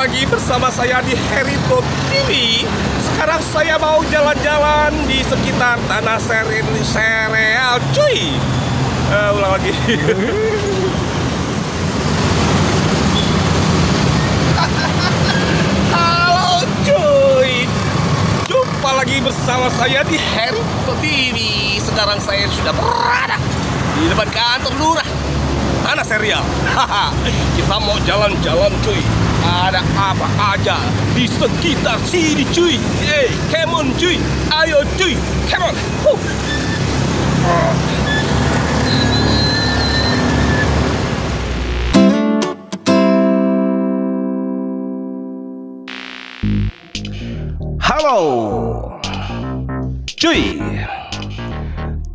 lagi bersama saya di Herito TV. Sekarang saya mau jalan-jalan di sekitar Tanah Sereal, cuy. Ulang lagi. Halo cuy, jumpa lagi bersama saya di Herito TV. Sekarang saya sudah berada di depan kantor lurah Tanah Sereal. Kita mau jalan-jalan cuy. Ada apa aja di sekitar sini cuy. Hey, come on cuy. Ayo cuy, come on. Halo cuy.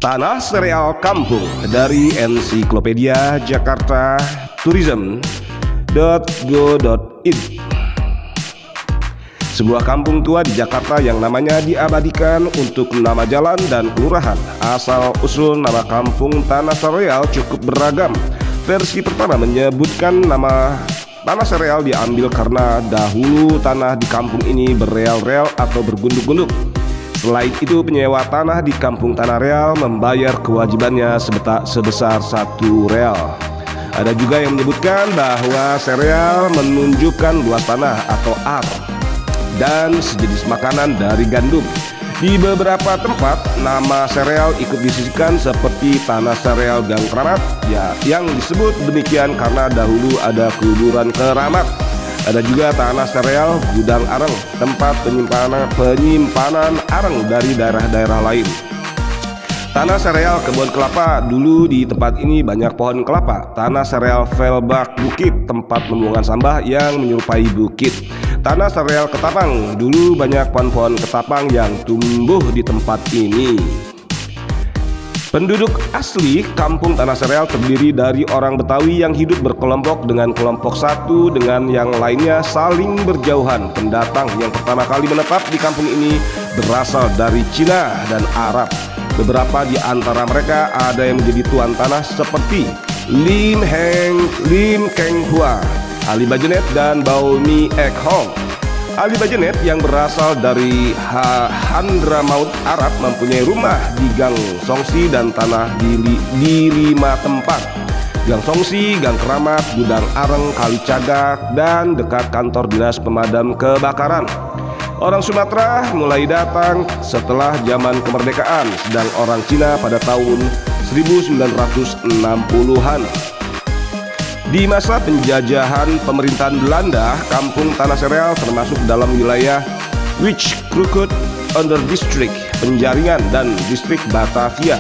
Tanah Sereal Kampung dari Ensiklopedia Jakarta Tourism.go.id. Sebuah kampung tua di Jakarta yang namanya diabadikan untuk nama jalan dan kelurahan. Asal-usul nama kampung Tanah Sereal cukup beragam. Versi pertama menyebutkan nama Tanah Sereal diambil karena dahulu tanah di kampung ini bereal-real atau bergunduk-gunduk. Selain itu, penyewa tanah di kampung Tanah Real membayar kewajibannya sebesar 1 real. Ada juga yang menyebutkan bahwa sereal menunjukkan luas tanah atau ar dan sejenis makanan dari gandum. Di beberapa tempat, nama sereal ikut disisikan seperti Tanah Sereal Gang Keramat, ya, yang disebut demikian karena dahulu ada kuburan keramat. Ada juga Tanah Sereal Gudang Areng, tempat penyimpanan areng dari daerah-daerah lain. Tanah Sereal Kebun Kelapa, dulu di tempat ini banyak pohon kelapa. Tanah Sereal Velbak Bukit, tempat pembuangan sampah yang menyerupai bukit. Tanah Sereal Ketapang, dulu banyak pohon-pohon ketapang yang tumbuh di tempat ini. Penduduk asli kampung Tanah Sereal terdiri dari orang Betawi yang hidup berkelompok dengan kelompok satu dengan yang lainnya saling berjauhan. Pendatang yang pertama kali menetap di kampung ini berasal dari Cina dan Arab. Beberapa di antara mereka ada yang menjadi tuan tanah seperti Lim Keng Hua, Ali Bajenet, dan Baumi Ek Hong. Ali Bajenet yang berasal dari Hadramaut Arab mempunyai rumah di Gang Songsi dan tanah di 5 tempat: Gang Songsi, Gang Keramat, Gudang Areng, Kali Cagak, dan dekat kantor dinas pemadam kebakaran. Orang Sumatera mulai datang setelah zaman kemerdekaan, sedang orang Cina pada tahun 1960-an. Di masa penjajahan pemerintahan Belanda, kampung Tanah Sereal termasuk dalam wilayah Wijk-Krukut Onderdistrict Penjaringan dan Distrik Batavia.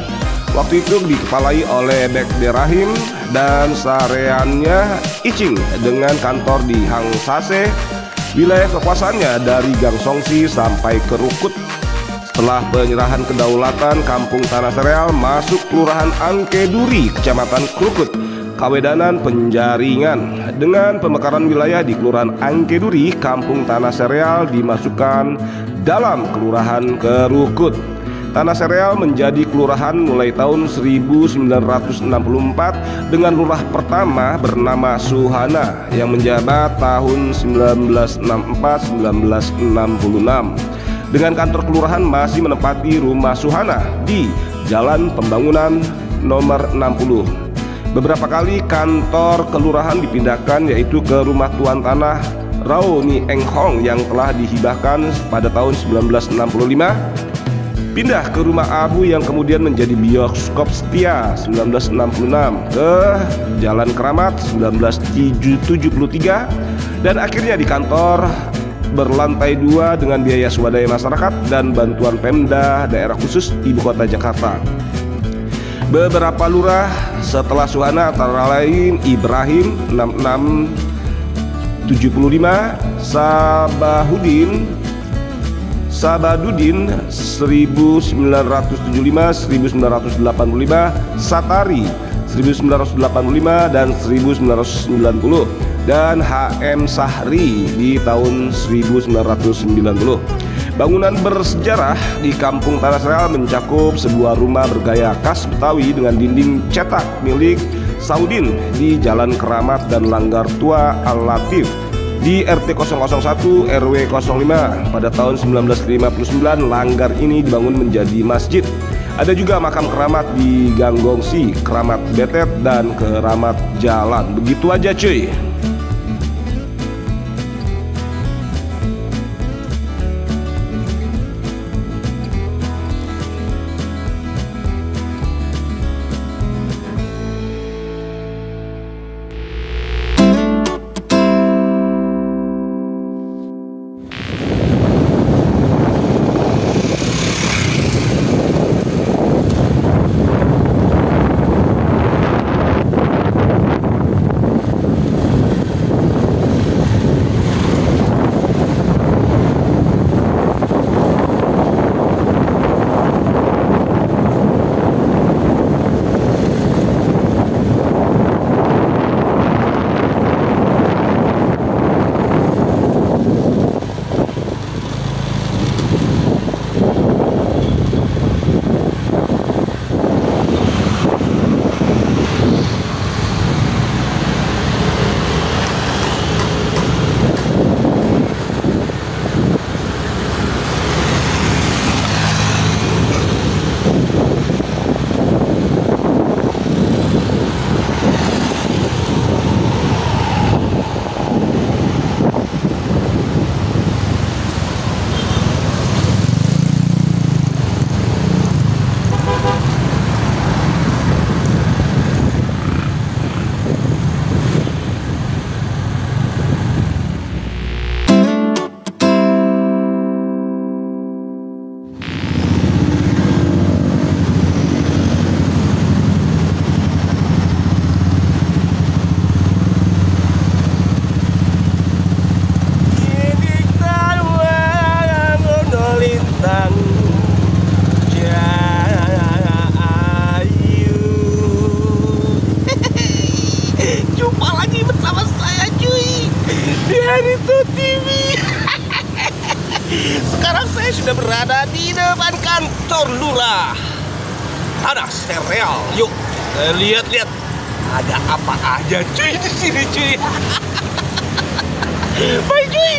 Waktu itu dikepalai oleh Bek de Rahim dan sareannya Icing dengan kantor di Hang Sase. Wilayah kekuasaannya dari Gang Songsi sampai ke Rukut. Setelah penyerahan kedaulatan, kampung Tanah Sereal masuk Kelurahan Angkeduri, Kecamatan Krukut, Kawedanan, Penjaringan. Dengan pemekaran wilayah di Kelurahan Angkeduri, kampung Tanah Sereal dimasukkan dalam Kelurahan Kerukut. Tanah Sereal menjadi kelurahan mulai tahun 1964 dengan lurah pertama bernama Suhana yang menjabat tahun 1964-1966. Dengan kantor kelurahan masih menempati rumah Suhana di Jalan Pembangunan nomor 60. Beberapa kali kantor kelurahan dipindahkan, yaitu ke rumah tuan tanah Rauni Eng Hong yang telah dihibahkan pada tahun 1965, pindah ke rumah Abu yang kemudian menjadi bioskop setia 1966, ke Jalan Keramat 1973, dan akhirnya di kantor berlantai 2 dengan biaya swadaya masyarakat dan bantuan Pemda daerah khusus Ibu Kota Jakarta. Beberapa lurah setelah Suhana antara lain Ibrahim 6675, Sabadudin 1975-1985, Satari 1985 dan 1990, dan HM Sahri di tahun 1990. Bangunan bersejarah di kampung Tanah Sereal mencakup sebuah rumah bergaya khas Betawi dengan dinding cetak milik Saudin di Jalan Keramat dan Langgar Tua Al-Latif. di RT 001 RW 05. Pada tahun 1959 langgar ini dibangun menjadi masjid. Ada juga makam keramat di Ganggongsi, Keramat Betet, dan Keramat Jalan. Begitu aja cuy. Sekarang saya sudah berada di depan kantor lurah Tanah Sereal. Yuk, lihat-lihat ada apa aja cuy di sini cuy. Bye cuy.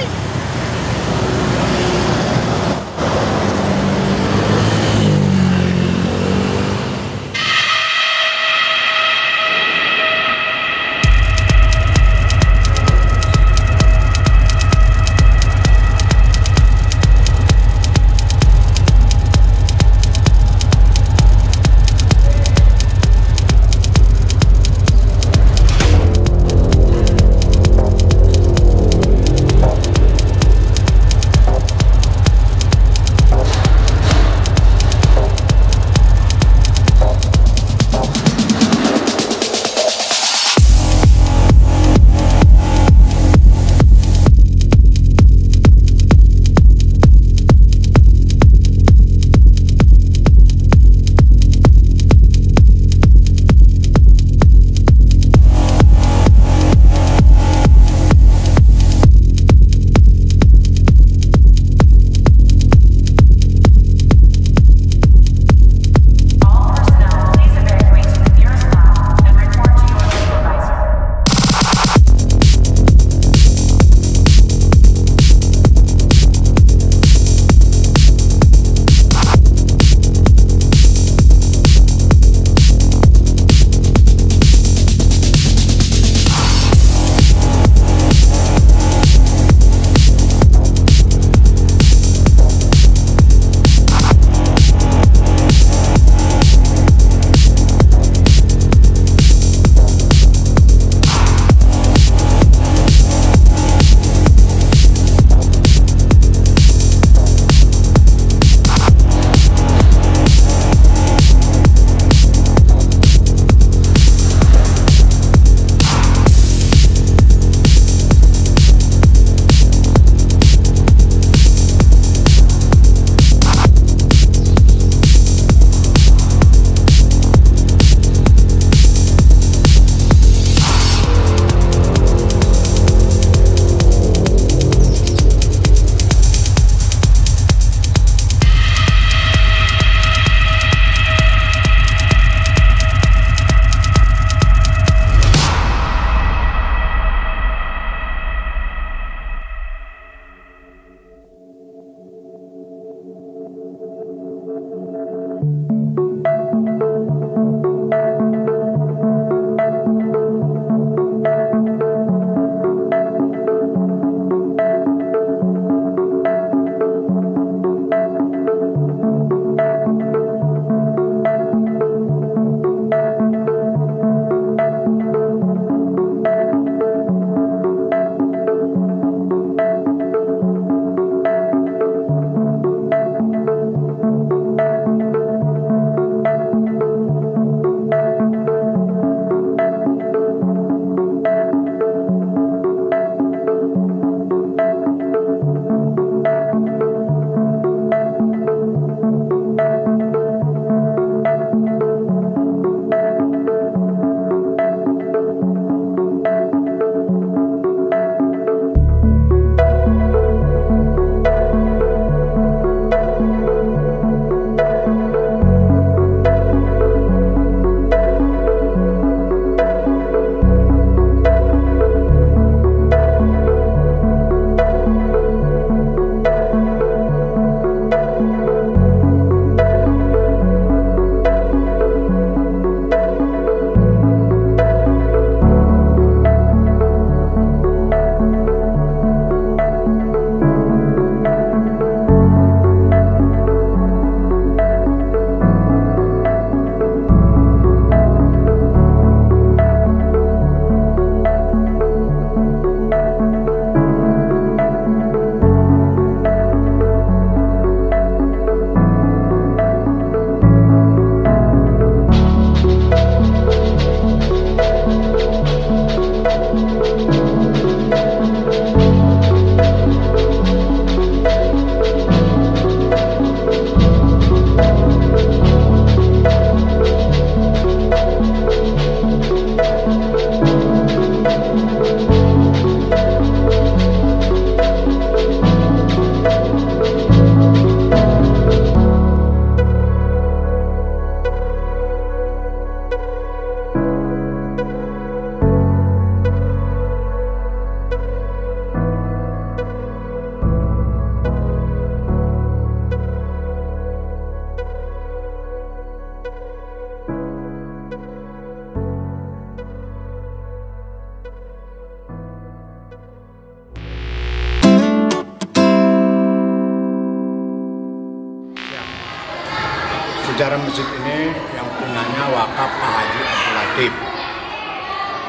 bicara masjid ini yang punyanya wakaf Pak Haji Abdul Latif.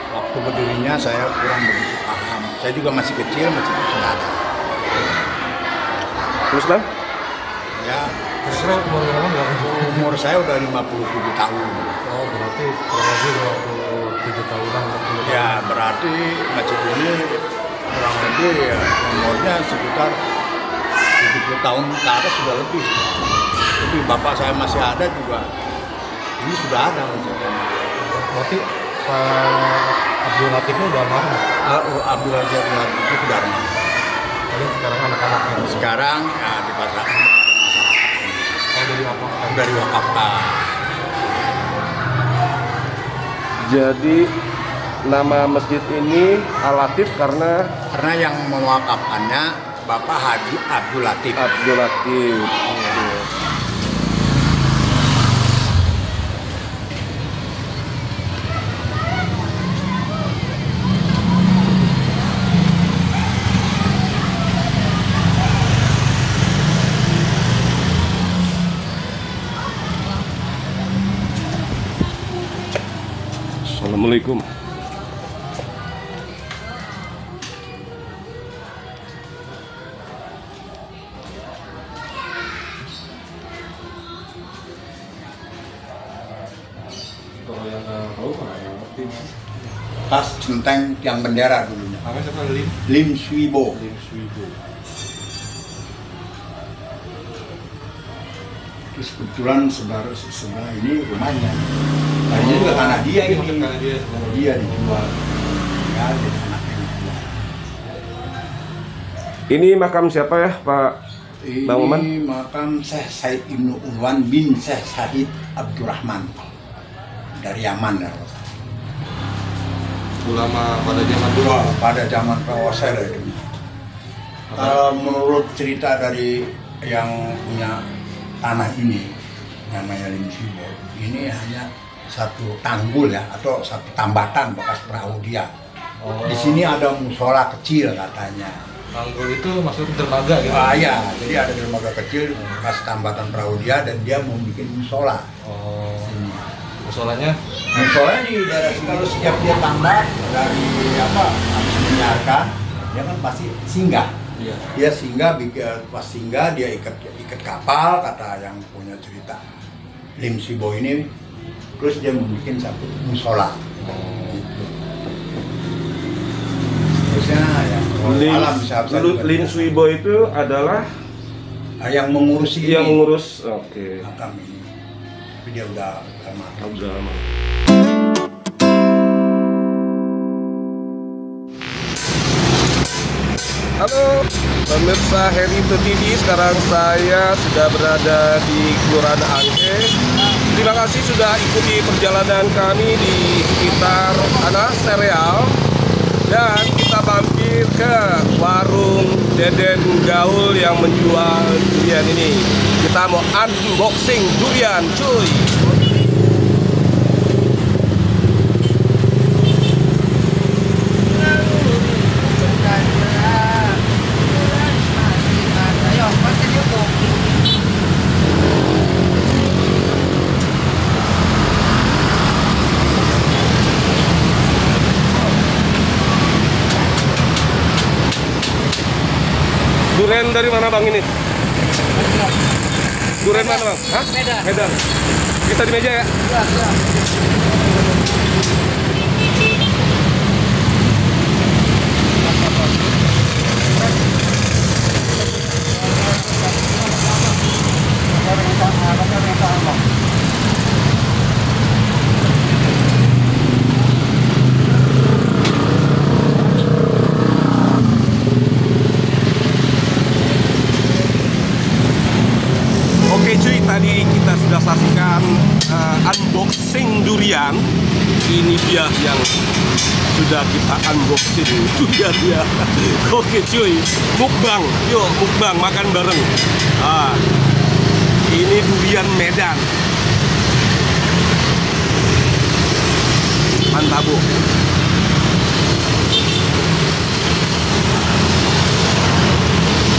Waktu berdirinya saya kurang begitu paham. Saya juga masih kecil, masjid itu sudah ada. Terus Bang? Ya, Terserah umur saya udah 57 tahun. Oh, berarti kurang lebih 27 tahunan. Ya, berarti masjid ini kurang lebih ya, umurnya sekitar 70 tahun ke atas sudah lebih. Tapi bapak saya masih ada juga. Ini sudah ada masjidnya. Berarti Pak Abdul Latifnya udah marah. Abdul Latif itu sudah ada. Jadi sekarang anak-anaknya Sekarang ya dipasarkan dari apa? dari wakafkan. Jadi nama masjid ini Al-Latif karena Yang mewakafkannya Bapak Haji Abdul Latif. Abdul Latif. Assalamualaikum. Kalau yang tahu kan ngerti. Pas centeng tiang bendera dulunya. Namanya siapa? Lim Swibo. Lim Swibo. Terus kebetulan sebelah ini rumahnya. Nah, ini juga tanah dia ini. Karena dia sebenarnya. Dia dijual. Ya, jadi anaknya dijual. Ini makam siapa ya Pak Bang Oman? Ini makam Syekh Said Ibnu Unwan bin Syekh Said Abdurrahman dari Yaman. Ya. Ulama pada zaman dulu. Wah, pada zaman Prawoser itu. Menurut cerita dari yang punya tanah ini, namanya Lim Swibo, ini hanya satu tanggul ya, atau satu tambatan bekas perahu dia. Oh. Di sini ada musola kecil katanya. Tanggul itu maksudnya dermaga gitu. Ah ya, jadi ada dermaga kecil bekas tambatan perahu dia dan dia mau bikin musola. Oh. Sini. Musolanya Musola di daerah sini, kalau setiap dia tambah dari habis menyiarkan, dia kan pasti singgah. iya. Dia singgah, pas singgah dia ikat kapal, kata yang punya cerita Lim Swibo ini, terus dia membuat satu musola. Gitu. Terusnya ya malam bisa Lim Swibo itu adalah yang mengurusi yang ini, mengurus. Oke. makam ini, tapi dia udah mati. Udah lama. Halo pemirsa Herito TV, sekarang saya sudah berada di Kelurahan Angke. Terima kasih sudah ikuti perjalanan kami di sekitar Tanah Sereal. Dan kita mampir ke warung Deden Gaul yang menjual durian ini. Kita mau unboxing durian, cuy. Durian dari mana bang ini? Durian mana bang? Hah? Medan. Medan. Kita di meja ya? Iya. Oke cuy, tadi kita sudah saksikan unboxing durian. Ini dia yang sudah kita unboxing durian dia. Oke cuy, mukbang, yuk mukbang makan bareng. Ini durian Medan. Mantap bu.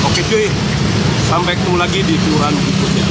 Oke cuy, sampai ketemu lagi di kelurahan berikutnya.